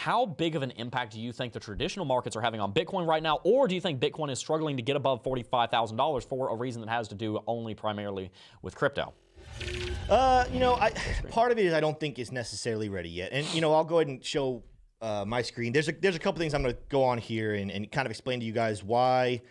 how big of an impact do you think the traditional markets are having on Bitcoin right now? Or do you think Bitcoin is struggling to get above $45,000 for a reason that has to do only primarily with crypto? Part of it is I don't think it's necessarily ready yet. And, I'll go ahead and show my screen. There's a couple things I'm going to go on here and kind of explain to you guys why.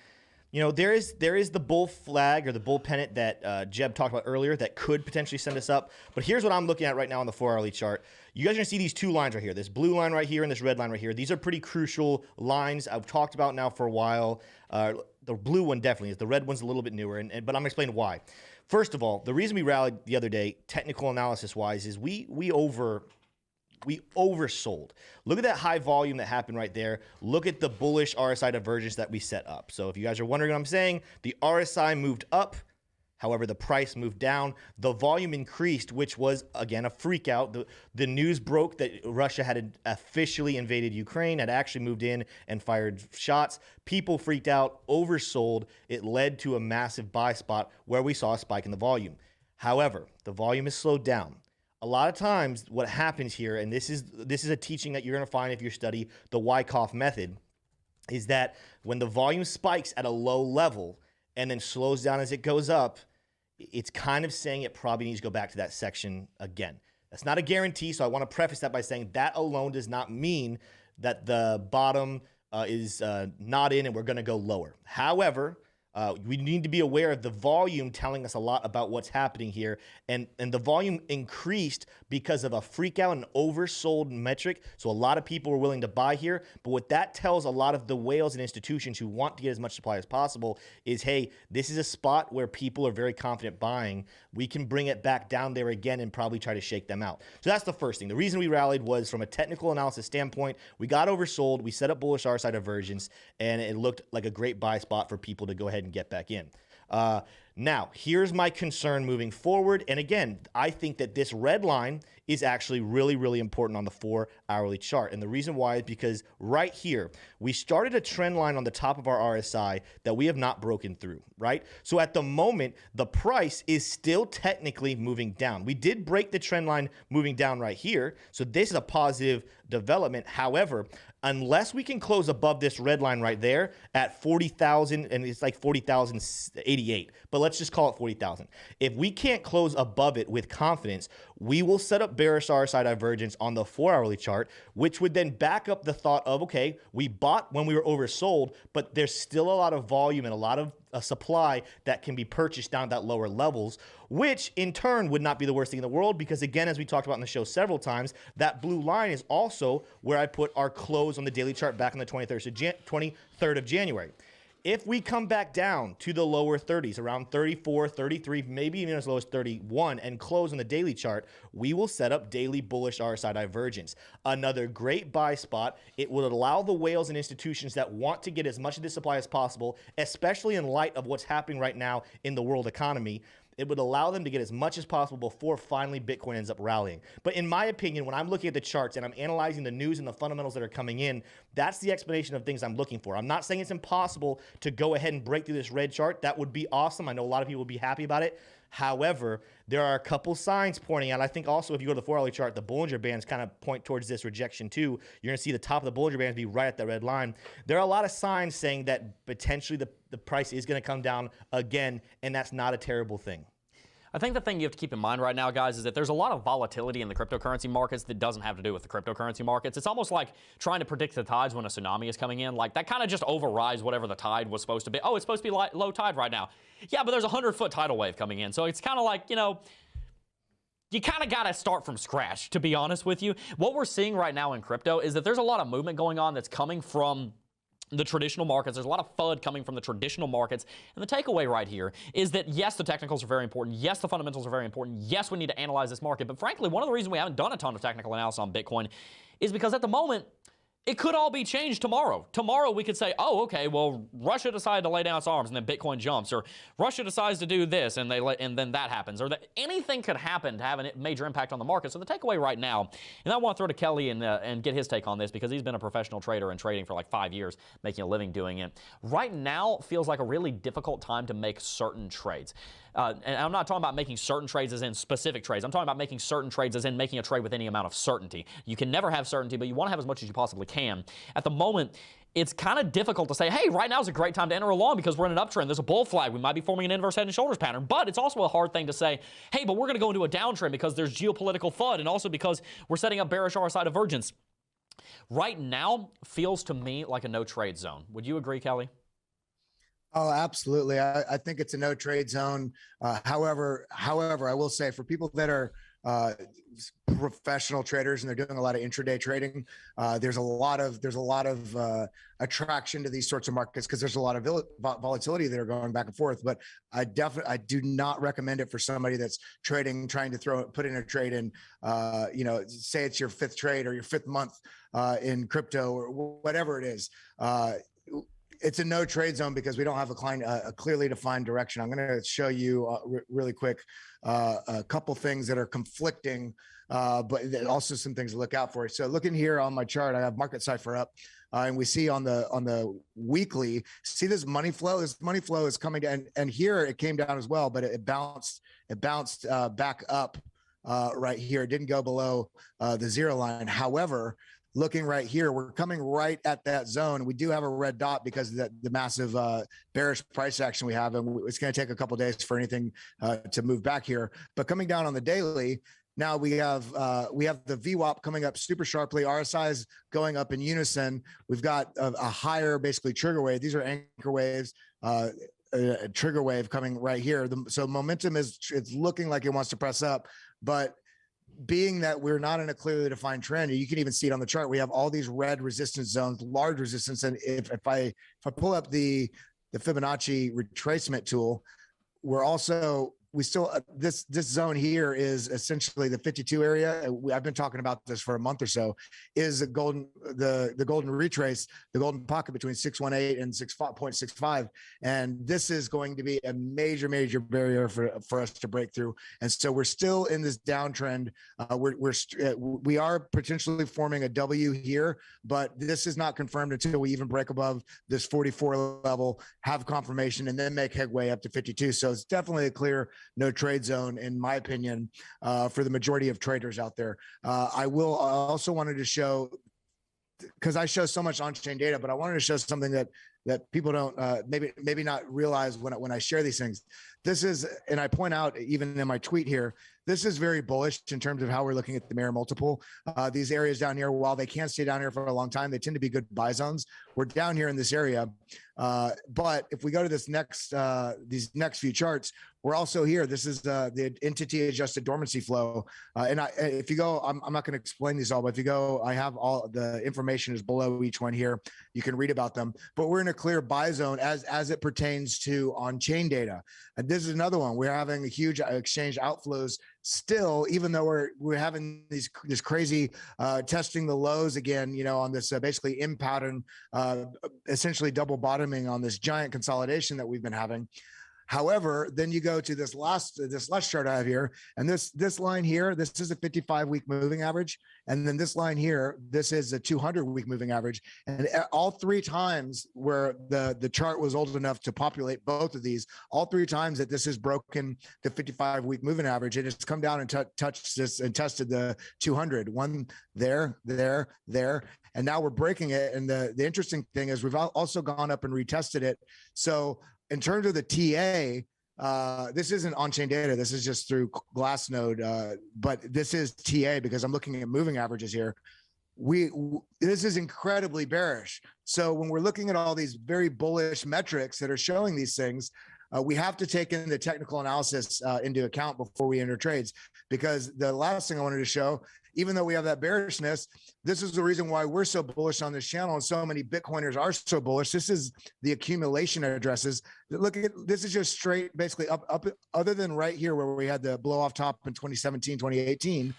There is the bull flag or the bull pennant that Jeb talked about earlier that could potentially send us up. But here's what I'm looking at right now on the 4-hourly chart. You guys are going to see these two lines right here, this blue line right here and this red line right here. These are pretty crucial lines I've talked about now for a while. The blue one definitely is. The red one's a little bit newer, but I'm going to explain why. First of all, the reason we rallied the other day, technical analysis-wise, is we oversold. Look at that high volume that happened right there. Look at the bullish RSI divergence that we set up. So if you guys are wondering what I'm saying, the RSI moved up. However, the price moved down. The volume increased, which was, again, a freak out. The news broke that Russia had officially invaded Ukraine, had actually moved in and fired shots. People freaked out, oversold. It led to a massive buy spot where we saw a spike in the volume. However, the volume has slowed down. A lot of times what happens here, and this is a teaching that you're going to find if you study the Wyckoff method, is that when the volume spikes at a low level and then slows down as it goes up, it's kind of saying it probably needs to go back to that section again. That's not a guarantee, so I want to preface that by saying that alone does not mean that the bottom is not in and we're going to go lower. However, we need to be aware of the volume telling us a lot about what's happening here. And the volume increased because of a freak out and oversold metric. So a lot of people were willing to buy here. But what that tells a lot of the whales and institutions who want to get as much supply as possible is, hey, this is a spot where people are very confident buying. We can bring it back down there again and probably try to shake them out. So that's the first thing. The reason we rallied was from a technical analysis standpoint. We got oversold. We set up bullish RSI divergence, and it looked like a great buy spot for people to go ahead and get back in. Now, here's my concern moving forward. And again, I think that this red line is actually really, really important on the 4-hourly chart. And the reason why is because right here, we started a trend line on the top of our RSI that we have not broken through, right? So at the moment, the price is still technically moving down. We did break the trend line moving down right here. So this is a positive development. However, unless we can close above this red line right there at 40,000, and it's like 40,088, but let's just call it 40,000. If we can't close above it with confidence, we will set up bearish RSI divergence on the 4-hourly chart, which would then back up the thought of, okay, we bought when we were oversold, but there's still a lot of volume and a lot of supply that can be purchased down at that lower levels, which in turn would not be the worst thing in the world because, again, as we talked about in the show several times, that blue line is also where I put our close on the daily chart back on the 23rd of January. If we come back down to the lower 30s, around 34, 33, maybe even as low as 31, and close on the daily chart, we will set up daily bullish RSI divergence. Another great buy spot. It will allow the whales and institutions that want to get as much of this supply as possible, especially in light of what's happening right now in the world economy. It would allow them to get as much as possible before finally Bitcoin ends up rallying. But in my opinion, when I'm looking at the charts and I'm analyzing the news and the fundamentals that are coming in, that's the explanation of things I'm looking for. I'm not saying it's impossible to go ahead and break through this red chart. That would be awesome. I know a lot of people would be happy about it. However, there are a couple signs pointing out. I think also if you go to the 4-hourly chart, the Bollinger Bands kind of point towards this rejection too. You're going to see the top of the Bollinger Bands be right at that red line. There are a lot of signs saying that potentially the price is going to come down again, and that's not a terrible thing. I think the thing you have to keep in mind right now, guys, is that there's a lot of volatility in the cryptocurrency markets that doesn't have to do with the cryptocurrency markets. It's almost like trying to predict the tides when a tsunami is coming in. Like, that kind of just overrides whatever the tide was supposed to be. Oh, it's supposed to be low tide right now. Yeah, but there's a 100-foot tidal wave coming in. So it's kind of like, you kind of got to start from scratch, to be honest with you. What we're seeing right now in crypto is that there's a lot of movement going on that's coming from the traditional markets. There's a lot of FUD coming from the traditional markets. And the takeaway right here is that, yes, the technicals are very important. Yes, the fundamentals are very important. Yes, we need to analyze this market. But frankly, one of the reasons we haven't done a ton of technical analysis on Bitcoin is because at the moment, it could all be changed tomorrow. Tomorrow we could say, oh, okay, well, Russia decided to lay down its arms and then Bitcoin jumps, or Russia decides to do this and then that happens, or that anything could happen to have a major impact on the market. So the takeaway right now, and I want to throw to Kelly and get his take on this because he's been a professional trader and trading for like 5 years, making a living doing it. Right now feels like a really difficult time to make certain trades. and I'm not talking about making certain trades as in specific trades. I'm talking about making certain trades as in making a trade with any amount of certainty. You can never have certainty, but you want to have as much as you possibly can. At the moment, it's kind of difficult to say, hey, right now is a great time to enter a long because we're in an uptrend. There's a bull flag. We might be forming an inverse head and shoulders pattern. But it's also a hard thing to say, hey, but we're going to go into a downtrend because there's geopolitical FUD and also because we're setting up bearish RSI divergence. Right now feels to me like a no trade zone. Would you agree, Kelly? Oh, absolutely. I think it's a no trade zone. However, I will say for people that are professional traders and they're doing a lot of intraday trading, there's a lot of attraction to these sorts of markets because there's a lot of volatility that are going back and forth. But I do not recommend it for somebody that's trading, trying to put in a trade in, say it's your 5th trade or your 5th month in crypto or whatever it is. It's a no trade zone because we don't have a clearly defined direction. I'm going to show you really quick a couple things that are conflicting, but also some things to look out for. So looking here on my chart, I have market cipher up, and we see on the weekly, see this money flow. This money flow is coming down, and here it came down as well, but it bounced back up right here. It didn't go below the 0 line. However, looking right here, we're coming right at that zone. We do have a red dot because of the massive bearish price action we have, and it's going to take a couple days for anything to move back here. But coming down on the daily, now we have the VWAP coming up super sharply. RSI is going up in unison. We've got a higher, basically trigger wave. These are anchor waves. A trigger wave coming right here. So momentum it's looking like it wants to press up, but being that we're not in a clearly defined trend, you can even see it on the chart. We have all these red resistance zones, large resistance. And if I pull up the Fibonacci retracement tool, this zone here is essentially the 52 area. I've been talking about this for a month or so. Is the golden retrace, the golden pocket between 618 and 6.65, and this is going to be a major barrier for us to break through. And so we're still in this downtrend. We are potentially forming a W here, but this is not confirmed until we even break above this 44 level, have confirmation, and then make headway up to 52. So it's definitely a clear no trade zone, in my opinion, for the majority of traders out there. I also wanted to show, because I show so much on-chain data, but I wanted to show something that people don't maybe not realize when I share these things. This is, and I point out even in my tweet here, this is very bullish in terms of how we're looking at the mirror multiple. These areas down here, while they can't stay down here for a long time, they tend to be good buy zones. We're down here in this area, but if we go to this these next few charts, we're also here. This is the entity adjusted dormancy flow. If you go, I'm not going to explain these all, but if you go, I have all the information is below each one here. You can read about them, but we're in a clear buy zone as it pertains to on-chain data. And this is another one. We're having a huge exchange outflows still, even though we're having this crazy testing the lows again, on this basically M pattern, essentially double bottoming on this giant consolidation that we've been having. However, then you go to this last chart I have here, and this line here, this is a 55-week moving average, and then this line here, this is a 200-week moving average, and all 3 times where the chart was old enough to populate both of these, all 3 times that this has broken the 55-week moving average, and it's come down and touched this and tested the 200, one there, and now we're breaking it. And the interesting thing is we've also gone up and retested it. So in terms of the TA, this isn't on-chain data. This is just through Glassnode, but this is TA because I'm looking at moving averages here. This is incredibly bearish. So when we're looking at all these very bullish metrics that are showing these things, we have to take in the technical analysis into account before we enter trades, because the last thing I wanted to show, even though we have that bearishness, this is the reason why we're so bullish on this channel and so many Bitcoiners are so bullish. This is the accumulation addresses. Look at this, is just straight, basically up, other than right here where we had the blow off top in 2017, 2018,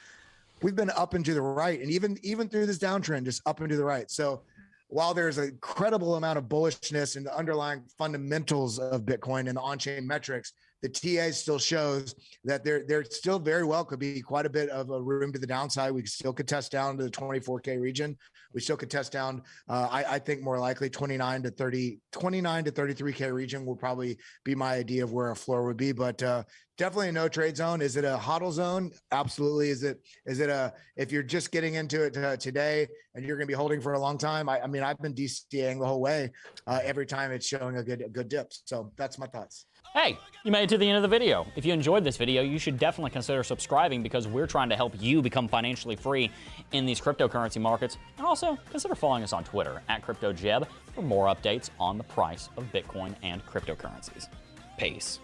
we've been up and to the right. And even through this downtrend, just up and to the right. So while there's an incredible amount of bullishness in the underlying fundamentals of Bitcoin and the on-chain metrics, the TA still shows that there still very well could be quite a bit of a room to the downside. We still could test down to the 24K region. We still could test down. I think more likely 29 to 33K region will probably be my idea of where a floor would be, but definitely a no trade zone. Is it a hodl zone? Absolutely. Is it if you're just getting into it today and you're going to be holding for a long time? I mean, I've been DCAing the whole way every time it's showing a good dip. So that's my thoughts. Hey, you made it to the end of the video. If you enjoyed this video, you should definitely consider subscribing because we're trying to help you become financially free in these cryptocurrency markets. And also, consider following us on Twitter @CryptoJeb for more updates on the price of Bitcoin and cryptocurrencies. Peace.